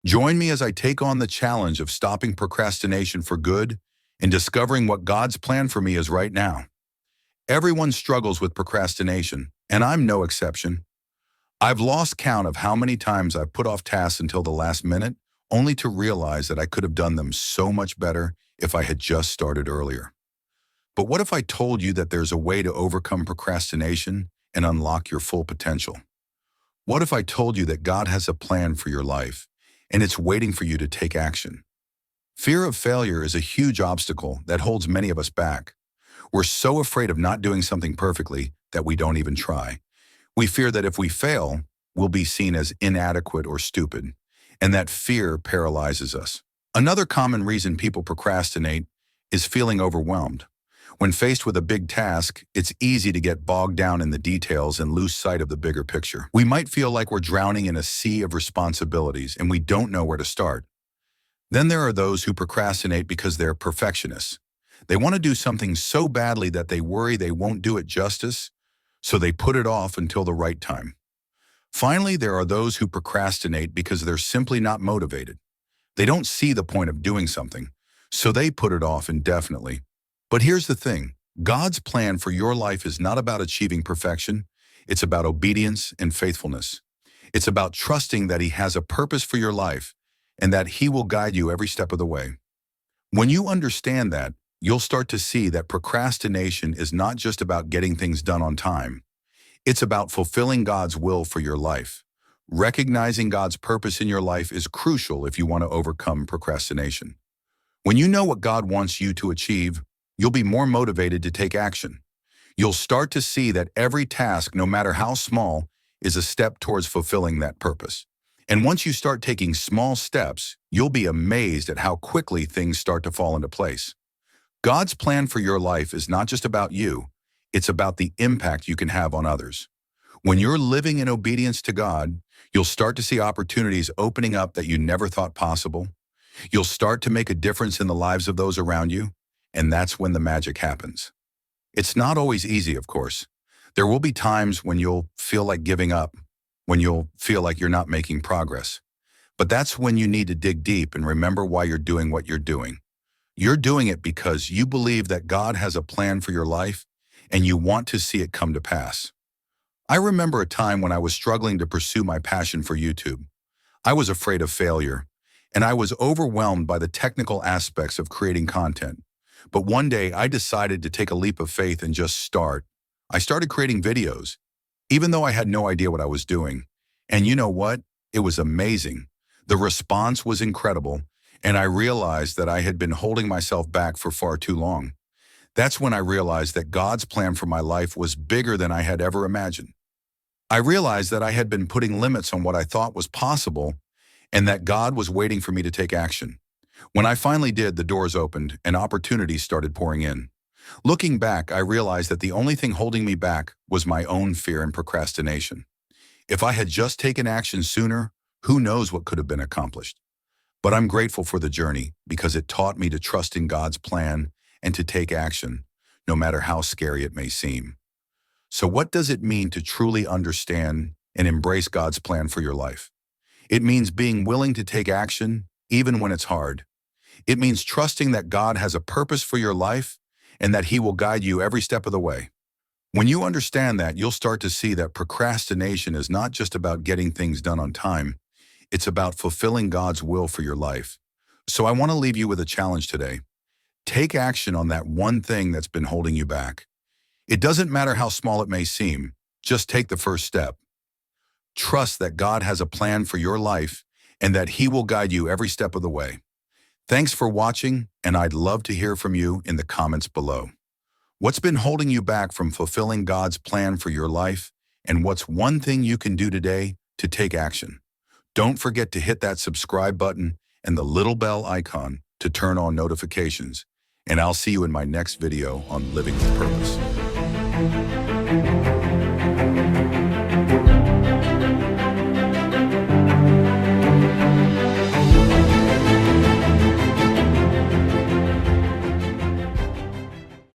Join me as I take on the challenge of stopping procrastination for good and discovering what God's plan for me is right now. Everyone struggles with procrastination, and I'm no exception. I've lost count of how many times I've put off tasks until the last minute, only to realize that I could have done them so much better if I had just started earlier. But what if I told you that there's a way to overcome procrastination and unlock your full potential? What if I told you that God has a plan for your life, and it's waiting for you to take action? Fear of failure is a huge obstacle that holds many of us back. We're so afraid of not doing something perfectly that we don't even try. We fear that if we fail, we'll be seen as inadequate or stupid, and that fear paralyzes us. Another common reason people procrastinate is feeling overwhelmed. When faced with a big task, it's easy to get bogged down in the details and lose sight of the bigger picture. We might feel like we're drowning in a sea of responsibilities and we don't know where to start. Then there are those who procrastinate because they're perfectionists. They want to do something so badly that they worry they won't do it justice, so they put it off until the right time. Finally, there are those who procrastinate because they're simply not motivated. They don't see the point of doing something, so they put it off indefinitely. But here's the thing, God's plan for your life is not about achieving perfection. It's about obedience and faithfulness. It's about trusting that He has a purpose for your life and that He will guide you every step of the way. When you understand that, you'll start to see that procrastination is not just about getting things done on time. It's about fulfilling God's will for your life. Recognizing God's purpose in your life is crucial if you want to overcome procrastination. When you know what God wants you to achieve, you'll be more motivated to take action. You'll start to see that every task, no matter how small, is a step towards fulfilling that purpose. And once you start taking small steps, you'll be amazed at how quickly things start to fall into place. God's plan for your life is not just about you, it's about the impact you can have on others. When you're living in obedience to God, you'll start to see opportunities opening up that you never thought possible. You'll start to make a difference in the lives of those around you, and that's when the magic happens. It's not always easy, of course. There will be times when you'll feel like giving up, when you'll feel like you're not making progress. But that's when you need to dig deep and remember why you're doing what you're doing. You're doing it because you believe that God has a plan for your life and you want to see it come to pass. I remember a time when I was struggling to pursue my passion for YouTube. I was afraid of failure, and I was overwhelmed by the technical aspects of creating content. But one day I decided to take a leap of faith and just start. I started creating videos, even though I had no idea what I was doing. And you know what? It was amazing. The response was incredible, and I realized that I had been holding myself back for far too long. That's when I realized that God's plan for my life was bigger than I had ever imagined. I realized that I had been putting limits on what I thought was possible and that God was waiting for me to take action. When I finally did, the doors opened and opportunities started pouring in. Looking back, I realized that the only thing holding me back was my own fear and procrastination. If I had just taken action sooner, who knows what could have been accomplished. But I'm grateful for the journey because it taught me to trust in God's plan and to take action, no matter how scary it may seem. So what does it mean to truly understand and embrace God's plan for your life? It means being willing to take action, even when it's hard. It means trusting that God has a purpose for your life and that He will guide you every step of the way. When you understand that, you'll start to see that procrastination is not just about getting things done on time. It's about fulfilling God's will for your life. So I want to leave you with a challenge today. Take action on that one thing that's been holding you back. It doesn't matter how small it may seem. Just take the first step. Trust that God has a plan for your life and that He will guide you every step of the way. Thanks for watching, and I'd love to hear from you in the comments below. What's been holding you back from fulfilling God's plan for your life, and what's one thing you can do today to take action? Don't forget to hit that subscribe button and the little bell icon to turn on notifications, and I'll see you in my next video on Living with Purpose.